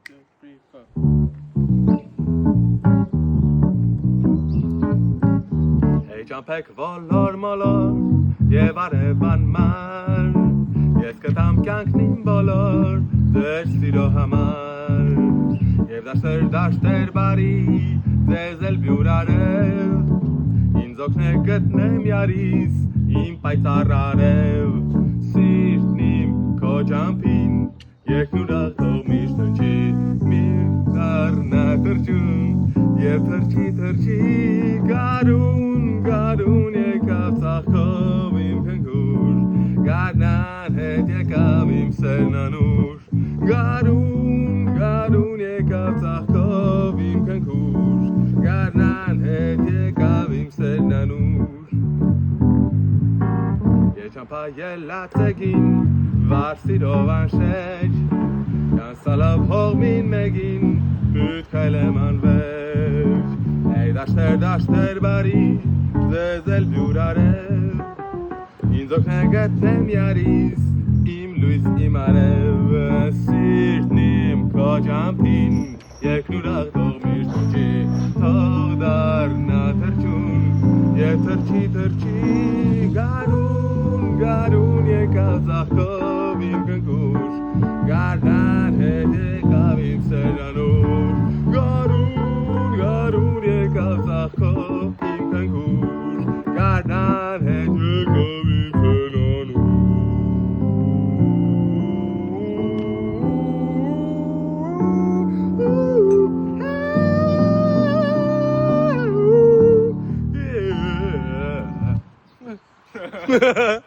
Hey ճամփեք ոլոր մոլոր եւ արևան ման ես կտամ կյանքն իմ բոլոր ձեր սիրո համար եւ դաշտեր բարի ձեզ էլ բյուրարև ինձ օգնեք գտնեմ յարիս իմ պայծառ արև սիրտն իմ քո ճամփին երկնուրախ թող միշտ հնչի մի դառնա թրջուն եւ թրջի գարուն եկավ ծաղկով իմ քնքուր գարնան հետ եկավ իմ սերնանուր գարուն եկավ ծաղկով իմ քնքուր գարնան հետ եկավ իմ սերնանուր Եչամփա ելացեգին վար սիրով անշեջ կանսալով հողմին մեկին պյութ քայլեմ անվեջ Hey դաշտեր բարի ձեզ էլ բյուրարև ինձ օգնեք գտնեմ յարիս իմ լույս իմ արև սիրտն իմ քո ճամփին երկնուրախ թող միշտ հնչի թող դառնա թրջուն եւ թրջի գարուն եկավ ծաղկով իմ քնքուր գարնան հետ եկավ իմ սերնանուր գարուն եկավ ծաղկով իմ քնքուր գարնան հետ եկավ իմ սերնանուր